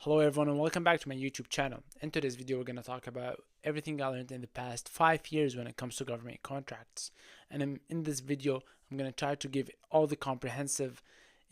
Hello everyone and welcome back to my YouTube channel. In today's video we're going to talk about everything I learned in the past 5 years when it comes to government contracts. And in this video I'm going to try to give all the comprehensive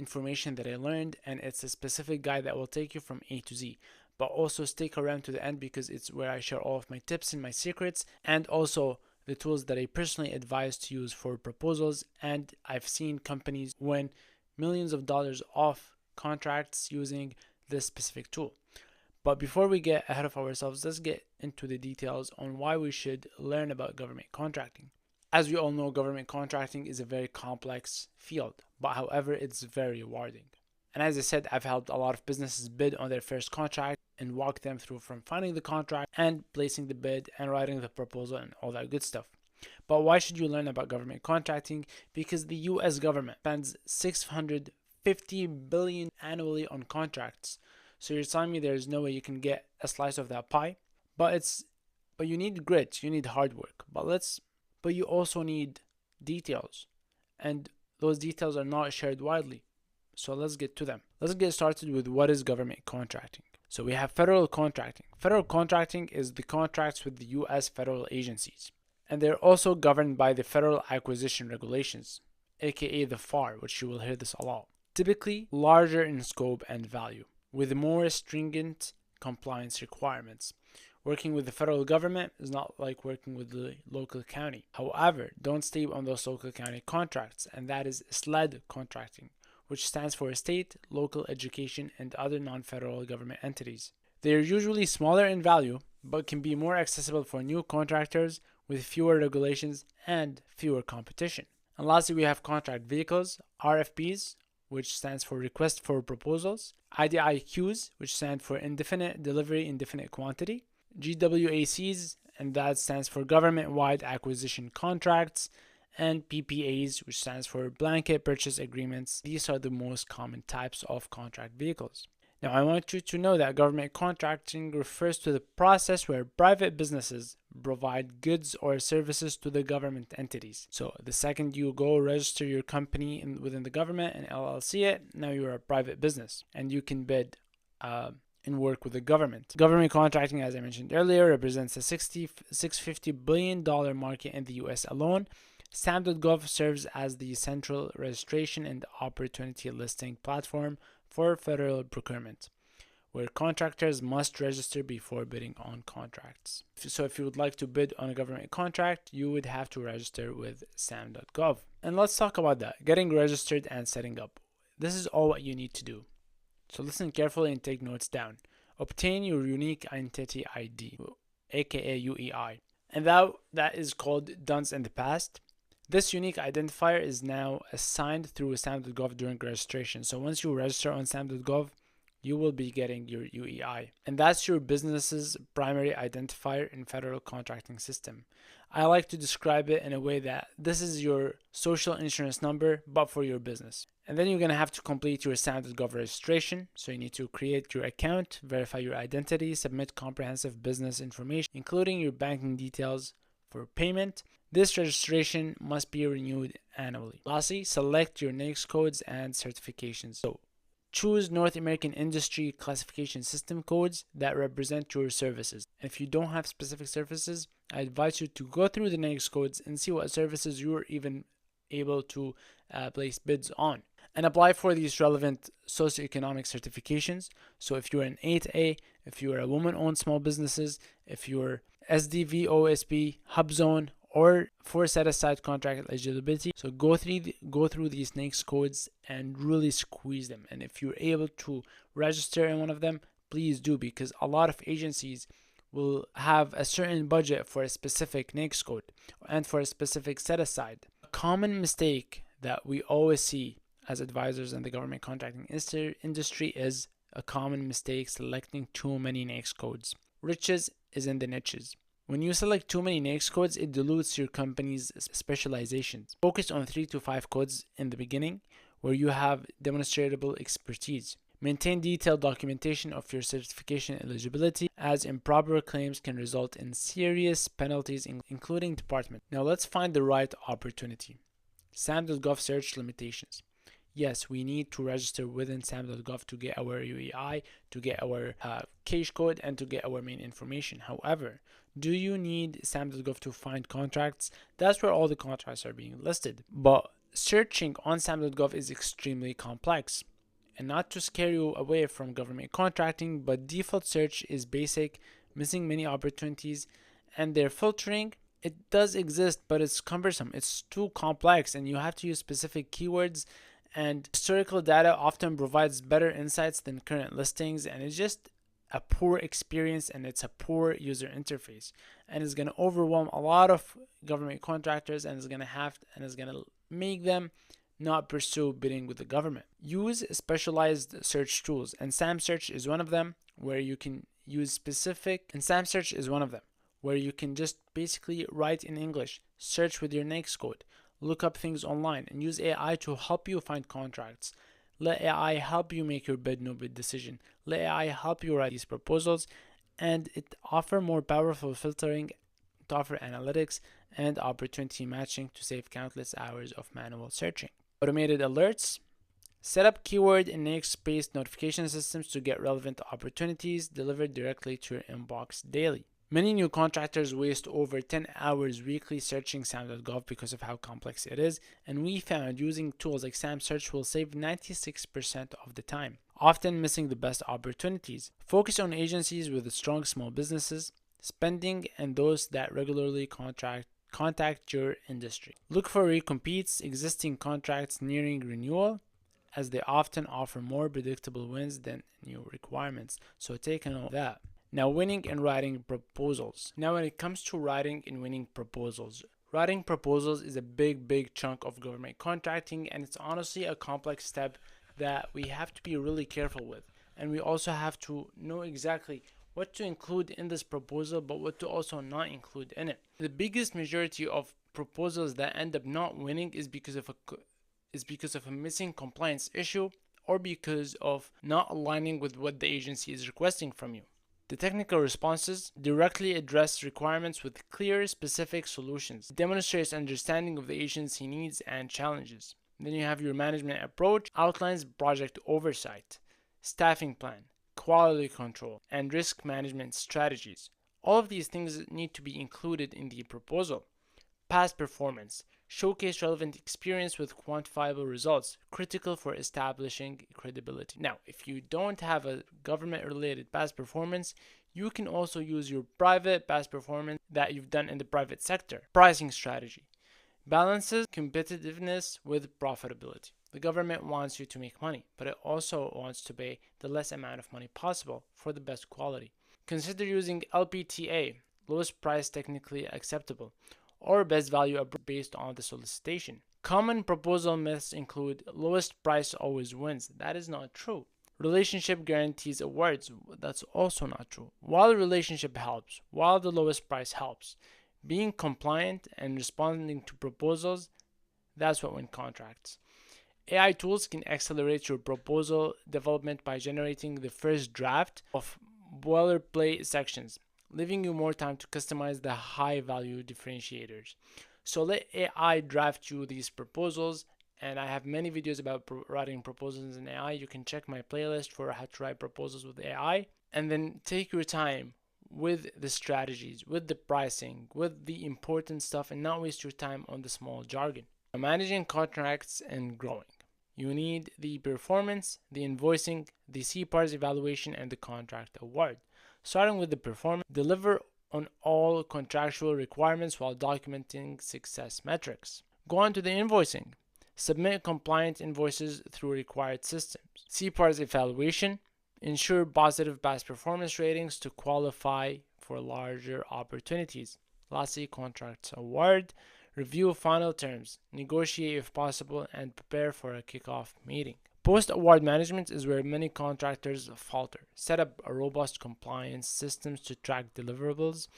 information that I learned, and it's a specific guide that will take you from A to Z. But also stick around to the end because it's where I share all of my tips and my secrets, and also the tools that I personally advise to use for proposals. And I've seen companies win millions of dollars off contracts using this specific tool. But before we get ahead of ourselves, let's get into the details on why we should learn about government contracting. As we all know, government contracting is a very complex field, but however, it's very rewarding. And as I said, I've helped a lot of businesses bid on their first contract and walk them through from finding the contract and placing the bid and writing the proposal and all that good stuff. But why should you learn about government contracting? Because the US government spends $650 billion annually on contracts. So you're telling me there's no way you can get a slice of that pie? But you need grit, you need hard work. But you also need details. And those details are not shared widely. So let's get to them. Let's get started with what is government contracting. So we have federal contracting. Federal contracting is the contracts with the US federal agencies. And they're also governed by the Federal Acquisition Regulations, aka the FAR, which you will hear this a lot. Typically larger in scope and value, with more stringent compliance requirements. Working with the federal government is not like working with the local county. However, don't sleep on those local county contracts, and that is SLED contracting, which stands for state, local, education, and other non-federal government entities. They are usually smaller in value, but can be more accessible for new contractors with fewer regulations and fewer competition. And lastly, we have contract vehicles, RFPs, which stands for Request for Proposals, IDIQs, which stand for Indefinite Delivery, Indefinite Quantity, GWACs, and that stands for Government-Wide Acquisition Contracts, and PPAs, which stands for Blanket Purchase Agreements. These are the most common types of contract vehicles. Now, I want you to know that government contracting refers to the process where private businesses provide goods or services to the government entities. So the second you go register your company within the government and LLC it, now you're a private business and you can bid and work with the government. Government contracting, as I mentioned earlier, represents a $650 billion market in the US alone. SAM.gov serves as the central registration and opportunity listing platform for federal procurement, where contractors must register before bidding on contracts. So if you would like to bid on a government contract, you would have to register with SAM.gov. And let's talk about that, getting registered and setting up. This is all what you need to do. So listen carefully and take notes down. Obtain your unique entity ID, aka UEI. And that is called DUNS in the past. This unique identifier is now assigned through SAM.gov during registration. So once you register on SAM.gov, you will be getting your UEI. And that's your business's primary identifier in federal contracting system. I like to describe it in a way that this is your social insurance number, but for your business. And then you're going to have to complete your SAM.gov registration. So you need to create your account, verify your identity, submit comprehensive business information, including your banking details for payment. This registration must be renewed annually. Lastly, select your NAICS codes and certifications. So choose North American Industry Classification System codes that represent your services. If you don't have specific services, I advise you to go through the NAICS codes and see what services you're even able to place bids on, and apply for these relevant socioeconomic certifications. So if you're an 8A, if you're a woman-owned small businesses, if you're SDV, OSP, HubZone, or for set-aside contract eligibility. So go through these NAICS codes and really squeeze them. And if you're able to register in one of them, please do, because a lot of agencies will have a certain budget for a specific NAICS code and for a specific set-aside. A common mistake that we always see as advisors in the government contracting industry is a common mistake selecting too many NAICS codes. Riches is in the niches. When you select too many NAICS codes, it dilutes your company's specializations. Focus on 3 to 5 codes in the beginning where you have demonstrable expertise. Maintain detailed documentation of your certification eligibility, as improper claims can result in serious penalties, including department. Now let's find the right opportunity. SAM.gov search limitations. Yes, we need to register within SAM.gov to get our UEI, to get our cache code, and to get our main information. However, do you need SAM.gov to find contracts? That's where all the contracts are being listed. But searching on SAM.gov is extremely complex. And not to scare you away from government contracting, but default search is basic, missing many opportunities, and their filtering, it does exist, but it's cumbersome. It's too complex, and you have to use specific keywords, and historical data often provides better insights than current listings, and it's just a poor experience, and it's a poor user interface, and it's going to overwhelm a lot of government contractors, and it's going to make them not pursue bidding with the government. Use specialized search tools, and SAM search is one of them, where you can use specific, and SAM search is one of them, where you can just basically write in English, search with your next code, look up things online, and use AI to help you find contracts. Let AI help you make your bid no bid decision. Let AI help you write these proposals, and it offer more powerful filtering, to offer analytics and opportunity matching to save countless hours of manual searching. Automated alerts. Set up keyword and namespace notification systems to get relevant opportunities delivered directly to your inbox daily. Many new contractors waste over 10 hours weekly searching SAM.gov because of how complex it is, and we found using tools like SAM Search will save 96% of the time, often missing the best opportunities. Focus on agencies with strong small businesses, spending, and those that regularly contact your industry. Look for recompetes, existing contracts nearing renewal, as they often offer more predictable wins than new requirements. So take a note of that. Now, winning and writing proposals. Now, when it comes to writing and winning proposals, writing proposals is a big chunk of government contracting, and it's honestly a complex step that we have to be really careful with. And we also have to know exactly what to include in this proposal, but what to also not include in it. The biggest majority of proposals that end up not winning is because of a missing compliance issue, or because of not aligning with what the agency is requesting from you. The technical responses directly address requirements with clear, specific solutions. It demonstrates understanding of the agency needs and challenges. Then you have your management approach, outlines project oversight, staffing plan, quality control, and risk management strategies. All of these things need to be included in the proposal. Past performance. Showcase relevant experience with quantifiable results, critical for establishing credibility. Now, if you don't have a government-related past performance, you can also use your private past performance that you've done in the private sector. Pricing strategy. Balances competitiveness with profitability. The government wants you to make money, but it also wants to pay the less amount of money possible for the best quality. Consider using LPTA, lowest price technically acceptable, or best value based on the solicitation. Common proposal myths include lowest price always wins. That is not true. Relationship guarantees awards. That's also not true. While relationship helps, while the lowest price helps, being compliant and responding to proposals, that's what wins contracts. AI tools can accelerate your proposal development by generating the first draft of boilerplate sections, leaving you more time to customize the high value differentiators. So let AI draft you these proposals, and I have many videos about writing proposals in AI. You can check my playlist for how to write proposals with AI, and then take your time with the strategies, with the pricing, with the important stuff, and not waste your time on the small jargon. Managing contracts and growing. You need the performance, the invoicing, the CPARS evaluation, and the contract award. Starting with the performance, deliver on all contractual requirements while documenting success metrics. Go on to the invoicing. Submit compliant invoices through required systems. CPARS evaluation. Ensure positive past performance ratings to qualify for larger opportunities. Lastly, contracts award. Review final terms. Negotiate if possible, and prepare for a kickoff meeting. Post-award management is where many contractors falter. Set up a robust compliance systems to track deliverables,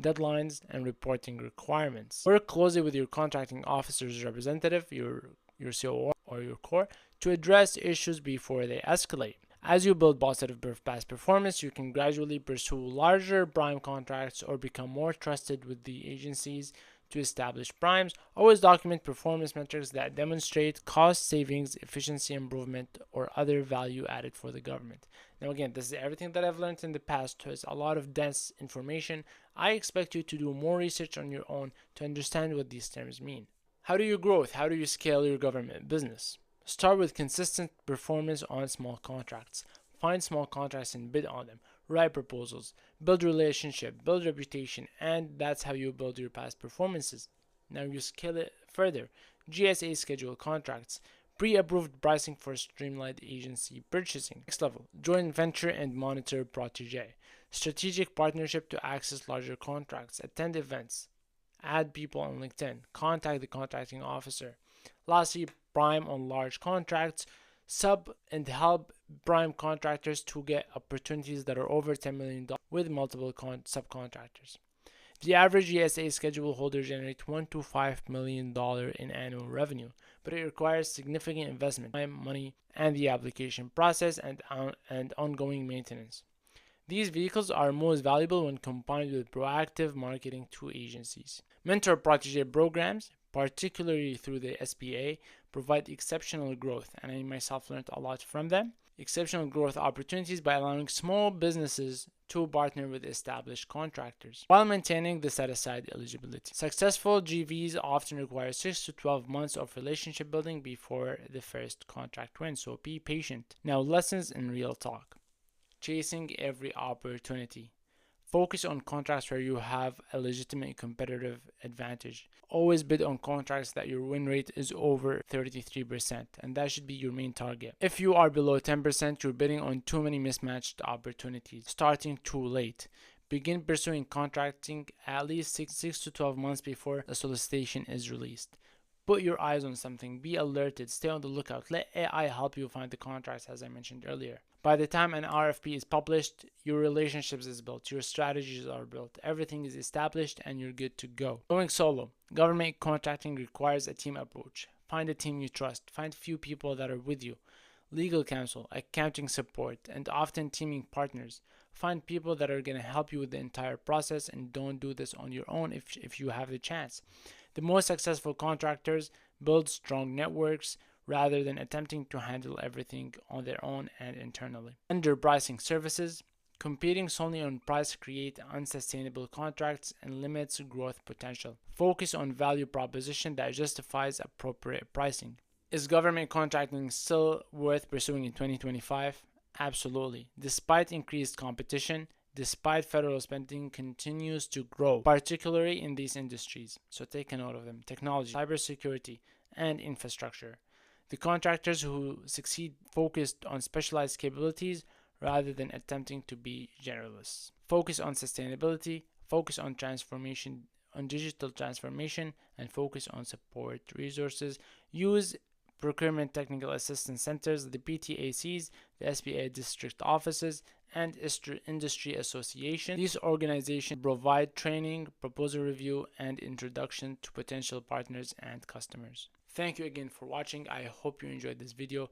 deadlines, and reporting requirements. Work closely with your contracting officer's representative, your COO, or your core to address issues before they escalate. As you build positive past performance, you can gradually pursue larger prime contracts or become more trusted with the agencies to establish primes. Always document performance metrics that demonstrate cost savings, efficiency improvement, or other value added for the government. Now again, this is everything that I've learned in the past. So it's a lot of dense information. I expect you to do more research on your own to understand what these terms mean. How do you grow? How do you scale your government business? Start with consistent performance on small contracts. Find small contracts and bid on them. Write proposals, build relationship, build reputation, and that's how you build your past performances. Now you scale it further. GSA schedule contracts, pre-approved pricing for streamlined agency purchasing. Next level, joint venture and monitor protege. Strategic partnership to access larger contracts, attend events, add people on LinkedIn, contact the contracting officer. Lastly, prime on large contracts, sub and help prime contractors to get opportunities that are over $10 million with multiple subcontractors. The average ESA schedule holder generates $1 to $5 million in annual revenue, but it requires significant investment, time, money, and the application process and ongoing maintenance. These vehicles are most valuable when combined with proactive marketing to agencies. Mentor protege programs, particularly through the SPA, provide exceptional growth, and I myself learned a lot from them. Exceptional growth opportunities by allowing small businesses to partner with established contractors while maintaining the set-aside eligibility. Successful GVs often require 6 to 12 months of relationship building before the first contract win, so be patient. Now, lessons in real talk. Chasing every opportunity. Focus on contracts where you have a legitimate competitive advantage. Always bid on contracts that your win rate is over 33%, and that should be your main target. If you are below 10%, you're bidding on too many mismatched opportunities. Starting too late. Begin pursuing contracting at least 6 to 12 months before a solicitation is released. Put your eyes on something, be alerted, stay on the lookout. Let AI help you find the contracts, as I mentioned earlier. By the time an RFP is published, your relationships is built, your strategies are built, everything is established, and you're good to go. Going solo. Government contracting requires a team approach. Find a team you trust. Find few people that are with you. Legal counsel, accounting support, and often teaming partners. Find people that are going to help you with the entire process, and don't do this on your own if you have the chance. The most successful contractors build strong networks rather than attempting to handle everything on their own and internally. Underpricing services. Competing solely on price creates unsustainable contracts and limits growth potential. Focus on value proposition that justifies appropriate pricing. Is government contracting still worth pursuing in 2025? Absolutely. Despite increased competition, despite federal spending continues to grow, particularly in these industries. So take a note of them: technology, cybersecurity, and infrastructure. The contractors who succeed focused on specialized capabilities rather than attempting to be generalists. Focus on sustainability, focus on transformation, on digital transformation, and focus on support resources. Use procurement technical assistance centers, the PTACs, the SPA district offices, and industry associations. These organizations provide training, proposal review, and introduction to potential partners and customers. Thank you again for watching. I hope you enjoyed this video.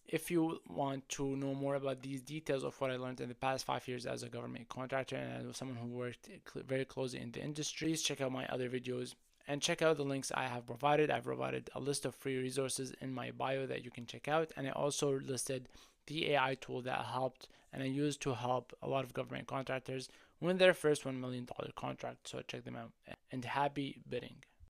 If you want to know more about these details of what I learned in the past 5 years as a government contractor and as someone who worked very closely in the industry, please check out my other videos and check out the links I have provided. I've provided a list of free resources in my bio that you can check out, and I also listed the AI tool that helped and I used to help a lot of government contractors win their first $1 million contract. So check them out, and happy bidding.